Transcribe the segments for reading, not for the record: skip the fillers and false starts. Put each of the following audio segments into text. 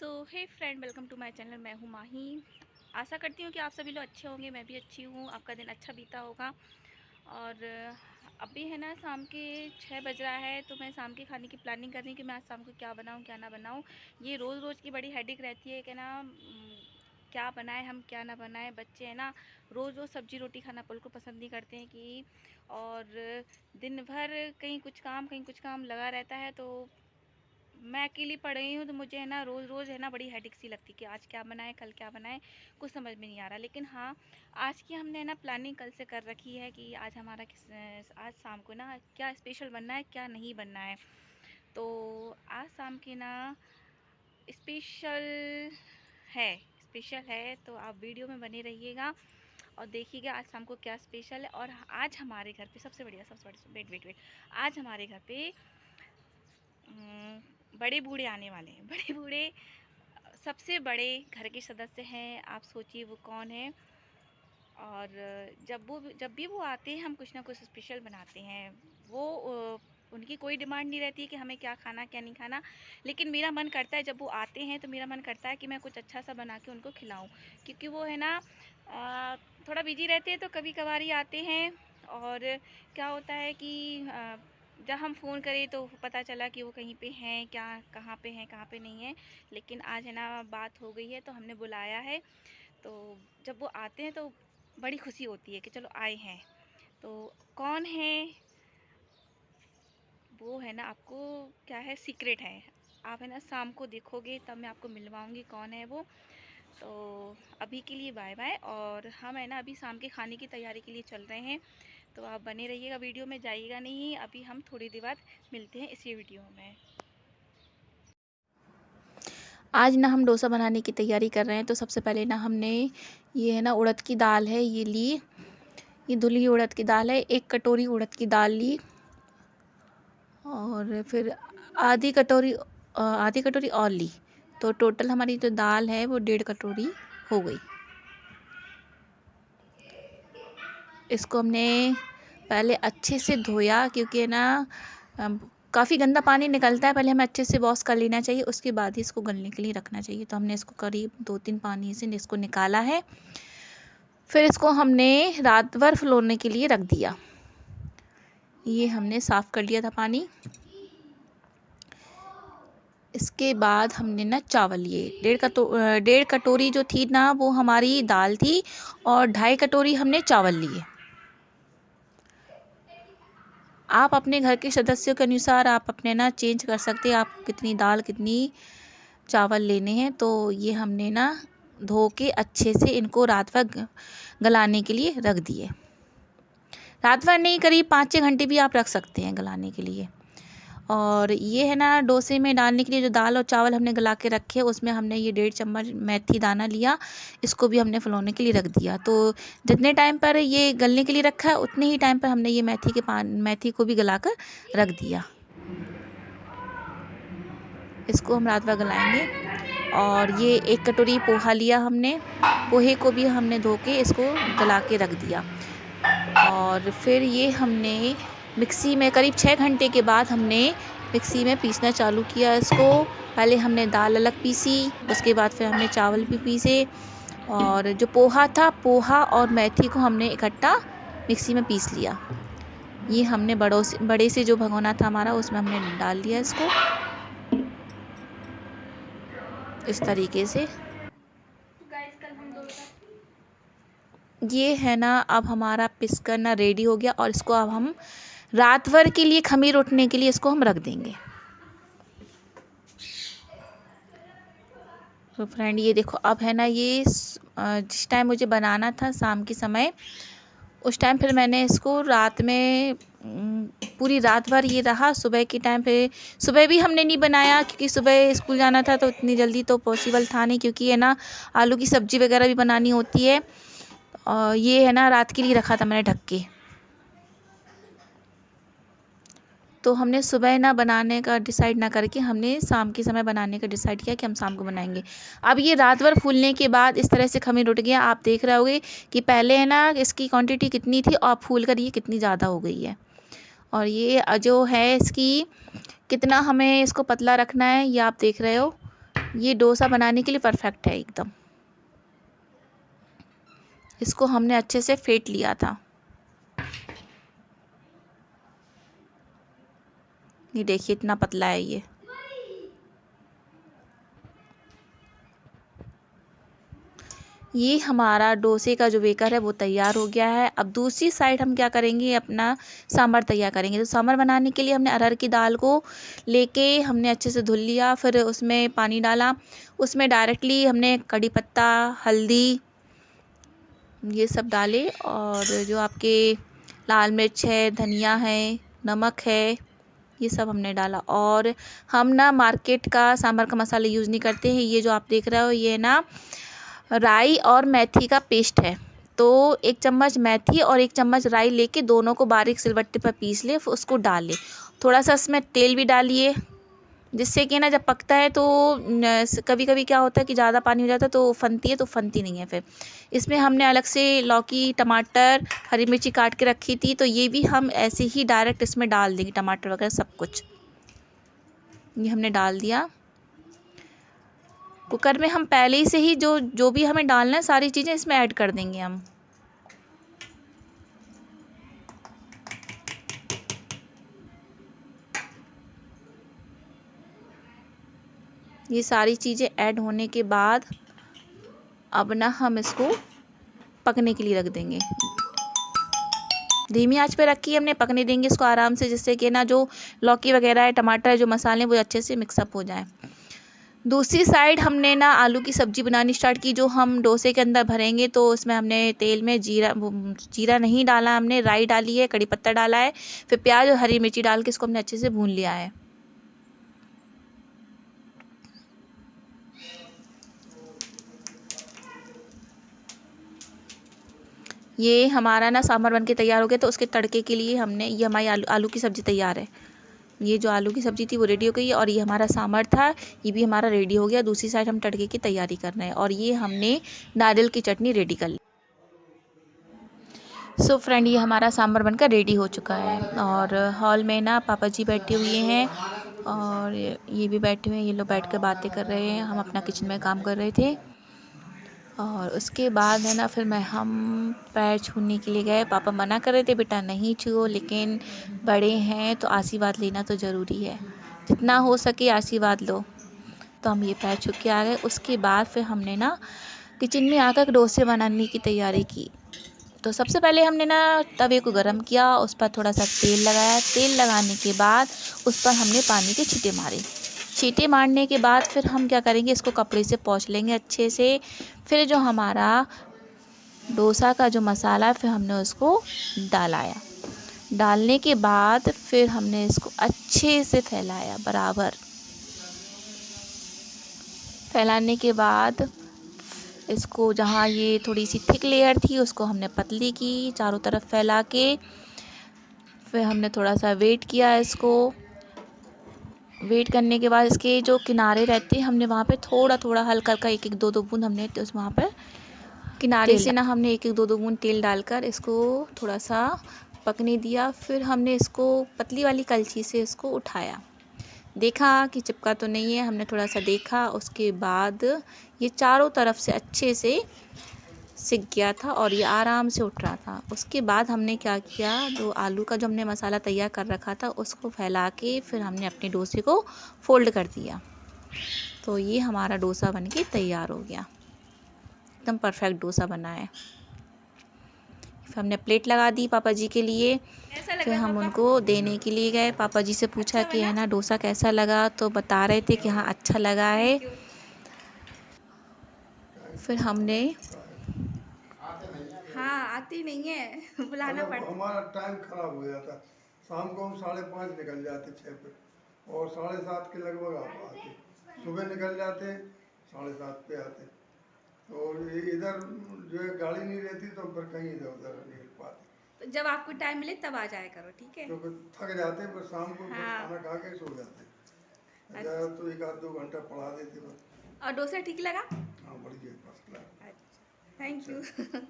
So hey friend, welcome to my channel. मैं हूँ माही। आशा करती हूँ कि आप सभी लोग अच्छे होंगे। मैं भी अच्छी हूँ। आपका दिन अच्छा बीता होगा। और अभी है ना, शाम के 6 बज रहा है, तो मैं शाम के खाने की प्लानिंग कर रही हूँ कि मैं आज शाम को क्या बनाऊँ क्या ना बनाऊँ। ये रोज़ रोज़ की बड़ी हेडेक रहती है कि ना क्या बनाए हम क्या ना बनाए। बच्चे हैं ना, रोज़ रोज़ सब्जी रोटी खाना बिल्कुल पसंद नहीं करते हैं कि, और दिन भर कहीं कुछ काम लगा रहता है। तो मैं अकेली पड़ गई हूँ, तो मुझे है ना रोज़ रोज़ है ना बड़ी हेडेक सी लगती कि आज क्या बनाए कल क्या बनाए, कुछ समझ में नहीं आ रहा। लेकिन हाँ, आज की हमने ना प्लानिंग कल से कर रखी है कि आज हमारा आज शाम को ना क्या स्पेशल बनना है क्या नहीं बनना है। तो आज शाम की ना स्पेशल है स्पेशल है, तो आप वीडियो में बने रहिएगा और देखिएगा आज शाम को क्या स्पेशल है। और आज हमारे घर पे सबसे बड़ी वेट वेट वेट आज हमारे घर पे बड़े बूढ़े आने वाले हैं। बड़े बूढ़े सबसे बड़े घर के सदस्य हैं। आप सोचिए वो कौन है। और जब भी वो आते हैं, हम कुछ ना कुछ स्पेशल बनाते हैं। वो उनकी कोई डिमांड नहीं रहती कि हमें क्या खाना क्या नहीं खाना। लेकिन मेरा मन करता है, जब वो आते हैं तो मेरा मन करता है कि मैं कुछ अच्छा सा बना के उनको खिलाऊं। क्योंकि वो है ना थोड़ा बिजी रहते हैं, तो कभी कभार ही आते हैं। और क्या होता है कि जब हम फ़ोन करें तो पता चला कि वो कहीं पे हैं, क्या कहाँ पे नहीं है। लेकिन आज है ना बात हो गई है, तो हमने बुलाया है। तो जब वो आते हैं तो बड़ी खुशी होती है कि चलो आए हैं। तो कौन है वो, है ना, आपको क्या है, सीक्रेट है। आप है ना शाम को देखोगे तब मैं आपको मिलवाऊंगी कौन है वो। तो अभी के लिए बाय बाय। और हम है ना अभी शाम के खाने की तैयारी के लिए चल रहे हैं। तो आप बने रहिएगा, वीडियो में जाइएगा नहीं। अभी हम थोड़ी देर बाद मिलते हैं इसी वीडियो में। आज ना हम डोसा बनाने की तैयारी कर रहे हैं। तो सबसे पहले ना हमने ये है ना उड़द की दाल है ये ली। ये धुली उड़द की दाल है, 1 कटोरी उड़द की दाल ली। और फिर आधी कटोरी और ली। तो टोटल हमारी जो दाल है वो 1.5 कटोरी हो गई। इसको हमने पहले अच्छे से धोया, क्योंकि है ना काफ़ी गंदा पानी निकलता है। पहले हमें अच्छे से वॉश कर लेना चाहिए, उसके बाद ही इसको गलने के लिए रखना चाहिए। तो हमने इसको करीब 2-3 पानी से इसको निकाला है। फिर इसको हमने रात भर फुलाने के लिए रख दिया। ये हमने साफ़ कर लिया था पानी। इसके बाद हमने ना चावल लिए 1.5 कटोरी जो थी ना वो हमारी दाल थी, और 2.5 कटोरी हमने चावल लिए। आप अपने घर के सदस्यों के अनुसार आप अपने ना चेंज कर सकते हैं, आप कितनी दाल कितनी चावल लेने हैं। तो ये हमने ना धो के अच्छे से इनको रात भर गलाने के लिए रख दिए। रात भर नहीं, करीब 5-6 घंटे भी आप रख सकते हैं गलाने के लिए। और ये है ना डोसे में डालने के लिए जो दाल और चावल हमने गला के रखे, उसमें हमने ये 1.5 चम्मच मेथी दाना लिया। इसको भी हमने फुलाने के लिए रख दिया। तो जितने टाइम पर ये गलने के लिए रखा है, उतने ही टाइम पर हमने ये मेथी को भी गला कर रख दिया। इसको हम रात भर गलाएंगे। और ये 1 कटोरी पोहा लिया हमने। पोहे को भी हमने धो के इसको गला के रख दिया। और फिर ये हमने मिक्सी में करीब 6 घंटे के बाद हमने मिक्सी में पीसना चालू किया इसको। पहले हमने दाल अलग पीसी, उसके बाद फिर हमने चावल भी पीसे। और जो पोहा और मेथी को हमने इकट्ठा मिक्सी में पीस लिया। ये हमने बड़े से जो भगोना था हमारा, उसमें हमने डाल दिया इसको इस तरीके से। ये है ना अब हमारा पिसकर ना रेडी हो गया, और इसको अब हम रात भर के लिए खमीर उठने के लिए इसको हम रख देंगे। तो फ्रेंड ये देखो, अब है ना ये जिस टाइम मुझे बनाना था शाम के समय, उस टाइम फिर मैंने इसको रात में पूरी रात भर ये रहा। सुबह के टाइम पे सुबह भी हमने नहीं बनाया, क्योंकि सुबह स्कूल जाना था, तो इतनी जल्दी तो पॉसिबल था नहीं, क्योंकि है ना आलू की सब्ज़ी वगैरह भी बनानी होती है। और ये है ना रात के लिए रखा था मैंने ढक के। तो हमने सुबह ना बनाने का डिसाइड ना करके हमने शाम के समय बनाने का डिसाइड किया कि हम शाम को बनाएंगे। अब ये रात भर फूलने के बाद इस तरह से खमीर उठ गया। आप देख रहे होगे कि पहले है ना इसकी क्वांटिटी कितनी थी, और फूल कर ये कितनी ज़्यादा हो गई है। और ये जो है इसकी कितना हमें इसको पतला रखना है, ये आप देख रहे हो। ये डोसा बनाने के लिए परफेक्ट है एकदम। इसको हमने अच्छे से फेंट लिया था। ये देखिए इतना पतला है ये। ये हमारा डोसे का जो बेकर है वो तैयार हो गया है। अब दूसरी साइड हम क्या करेंगे, अपना सांभर तैयार करेंगे। तो सांभर बनाने के लिए हमने अरहर की दाल को लेके हमने अच्छे से धुल लिया, फिर उसमें पानी डाला। उसमें डायरेक्टली हमने कड़ी पत्ता, हल्दी, ये सब डाले, और जो आपके लाल मिर्च है, धनिया है, नमक है, ये सब हमने डाला। और हम ना मार्केट का सांभर का मसाला यूज़ नहीं करते हैं। ये जो आप देख रहे हो ये ना राई और मेथी का पेस्ट है। तो 1 चम्मच मेथी और 1 चम्मच राई लेके दोनों को बारीक सिलबट्टे पर पीस ले, फिर उसको डाल ले। थोड़ा सा इसमें तेल भी डालिए, जिससे कि ना जब पकता है तो कभी कभी क्या होता है कि ज़्यादा पानी हो जाता है तो फनती है, तो फनती नहीं है। फिर इसमें हमने अलग से लौकी, टमाटर, हरी मिर्ची काट के रखी थी, तो ये भी हम ऐसे ही डायरेक्ट इसमें डाल देंगे, टमाटर वगैरह सब कुछ ये हमने डाल दिया। कुकर में हम पहले ही से ही जो जो भी हमें डालना है सारी चीज़ें इसमें ऐड कर देंगे हम। ये सारी चीज़ें ऐड होने के बाद अब ना हम इसको पकने के लिए रख देंगे। धीमी आंच पे रखी हमने, पकने देंगे इसको आराम से, जिससे कि ना जो लौकी वगैरह है, टमाटर है, जो मसाले वो अच्छे से मिक्सअप हो जाए। दूसरी साइड हमने ना आलू की सब्ज़ी बनानी स्टार्ट की, जो हम डोसे के अंदर भरेंगे। तो उसमें हमने तेल में जीरा नहीं डाला, हमने राई डाली है, कड़ी पत्ता डाला है, फिर प्याज और हरी मिर्ची डाल के इसको हमने अच्छे से भून लिया है। ये हमारा ना सांभर बन के तैयार हो गया। तो उसके तड़के के लिए हमने, ये हमारी आलू की सब्ज़ी तैयार है। ये जो आलू की सब्ज़ी थी वो रेडी हो गई है, और ये हमारा सांभर था, ये भी हमारा रेडी हो गया। दूसरी साइड हम तड़के की तैयारी कर रहे हैं, और ये हमने नारियल की चटनी रेडी कर ली। सो फ्रेंड, ये हमारा सांभर बनकर रेडी हो चुका है, और हॉल में ना पापा जी बैठे हुए हैं, और ये भी बैठे हुए हैं। ये लोग बैठ कर बातें कर रहे हैं, हम अपना किचन में काम कर रहे थे। और उसके बाद है ना, फिर हम पैर छूने के लिए गए। पापा मना कर रहे थे बेटा नहीं छुओ, लेकिन बड़े हैं तो आशीर्वाद लेना तो ज़रूरी है, जितना हो सके आशीर्वाद लो। तो हम ये पैर छू के आ गए। उसके बाद फिर हमने ना किचन में आकर डोसे बनाने की तैयारी की। तो सबसे पहले हमने ना तवे को गरम किया, उस पर थोड़ा सा तेल लगाया। तेल लगाने के बाद उस पर हमने पानी के छींटे मारे। छींटे मारने के बाद फिर हम क्या करेंगे, इसको कपड़े से पोंछ लेंगे अच्छे से। फिर जो हमारा डोसा का जो मसाला है, फिर हमने उसको डालाया। डालने के बाद फिर हमने इसको अच्छे से फैलाया बराबर। फैलाने के बाद इसको, जहाँ ये थोड़ी सी थिक लेयर थी उसको हमने पतली की, चारों तरफ फैला के। फिर हमने थोड़ा सा वेट किया इसको। वेट करने के बाद इसके जो किनारे रहते हैं, हमने वहाँ पे थोड़ा थोड़ा हल्का हल्का 1-1 2-2 बूंद हमने तो वहाँ पर किनारे से ना हमने 1-1 2-2 बूंद तेल डालकर इसको थोड़ा सा पकने दिया। फिर हमने इसको पतली वाली कलछी से इसको उठाया, देखा कि चिपका तो नहीं है। हमने थोड़ा सा देखा, उसके बाद ये चारों तरफ से अच्छे से सिक गया था, और ये आराम से उठ रहा था। उसके बाद हमने क्या किया, जो आलू का जो हमने मसाला तैयार कर रखा था उसको फैला के फिर हमने अपने डोसे को फोल्ड कर दिया। तो ये हमारा डोसा बन के तैयार हो गया, एकदम परफेक्ट डोसा बना है। फिर हमने प्लेट लगा दी पापा जी के लिए। फिर हम उनको देने के लिए गए। पापा जी से पूछा कि है ना डोसा कैसा लगा, तो बता रहे थे कि हाँ अच्छा लगा है। फिर हमने, हाँ आती नहीं है बुलाना पड़ता। हमारा टाइम खराब हो जाता, शाम को हम 5:30 निकल जाते 6 पे, और 7:30 के लगभग आप आते। सुबह निकल जाते, 7:30 पे आते। तो इधर जो है गाड़ी नहीं रहती, तो फिर कहीं इधर उधर नहीं हिल पाते। तो जब आपको टाइम मिले तब आ जाया करो, ठीक है। क्योंकि थक जाते, पर शाम को फिर हाँ। खाना खा के सो जाते। अच्छा। ज़्यादा तो 1-2 घंटा पढ़ा देते बस। और डोसा ठीक लगा? हाँ बढ़िया, फर्स्ट क्लास। अच्छा, थैंक यू।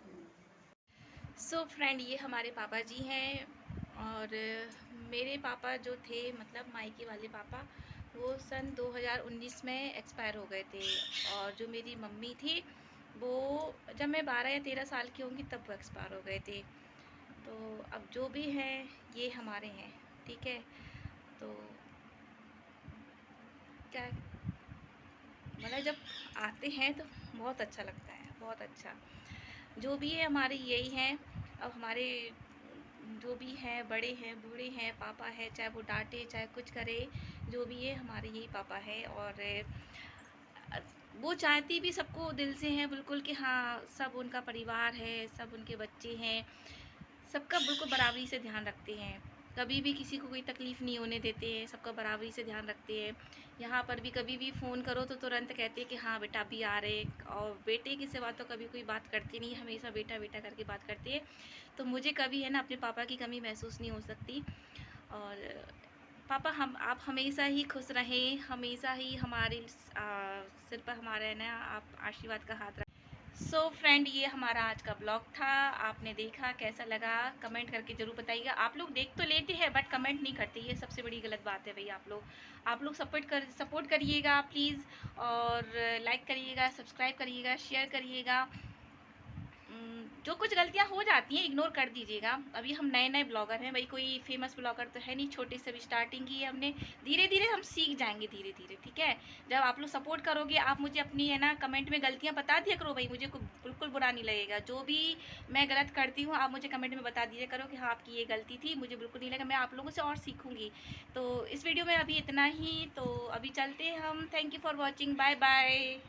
सो फ्रेंड, ये हमारे पापा जी हैं, और मेरे पापा जो थे, मतलब मायके वाले पापा, वो सन 2019 में एक्सपायर हो गए थे। और जो मेरी मम्मी थी वो जब मैं 12 या 13 साल की होंगी तब वो एक्सपायर हो गए थे। तो अब जो भी है ये हमारे हैं, ठीक है। तो क्या मतलब जब आते हैं तो बहुत अच्छा लगता है, बहुत अच्छा। जो भी है हमारे यही हैं। अब हमारे जो भी है, बड़े हैं, बूढ़े हैं, पापा है, चाहे वो डांटे चाहे कुछ करे, जो भी है हमारे यही पापा है। और वो चाहती भी सबको दिल से हैं बिल्कुल कि हाँ सब उनका परिवार है, सब उनके बच्चे हैं, सबका बिल्कुल बराबरी से ध्यान रखते हैं। कभी भी किसी को कोई तकलीफ़ नहीं होने देते हैं, सबका बराबरी से ध्यान रखते हैं। यहाँ पर भी कभी भी फ़ोन करो तो तुरंत कहते हैं कि हाँ बेटा अभी आ रहे। और बेटे की सिवा तो कभी कोई बात करते नहीं, हमेशा बेटा बेटा करके बात करते हैं। तो मुझे कभी है ना अपने पापा की कमी महसूस नहीं हो सकती। और पापा हम आप हमेशा ही खुश रहें, हमेशा ही हमारे सिर पर हमारा है ना आप आशीर्वाद का हाथ रखें। सो फ्रेंड, ये हमारा आज का ब्लॉग था। आपने देखा, कैसा लगा कमेंट करके ज़रूर बताइएगा। आप लोग देख तो लेते हैं बट कमेंट नहीं करते, ये सबसे बड़ी गलत बात है भाई। आप लोग सपोर्ट करिएगा प्लीज़। और लाइक करिएगा, सब्सक्राइब करिएगा, शेयर करिएगा। जो कुछ गलतियाँ हो जाती हैं इग्नोर कर दीजिएगा। अभी हम नए नए ब्लॉगर हैं भाई, कोई फेमस ब्लॉगर तो है नहीं, छोटे से भी स्टार्टिंग की है हमने। धीरे धीरे हम सीख जाएंगे, धीरे धीरे, ठीक है। जब आप लोग सपोर्ट करोगे, आप मुझे अपनी है ना कमेंट में गलतियाँ बता दिया करो भाई, मुझे बिल्कुल बुरा नहीं लगेगा। जो भी मैं गलत करती हूँ आप मुझे कमेंट में बता दीजिए करो कि हाँ आपकी ये गलती थी, मुझे बिल्कुल नहीं लगा, मैं आप लोगों से और सीखूँगी। तो इस वीडियो में अभी इतना ही, तो अभी चलते हैं हम। Thank you for watching, bye bye.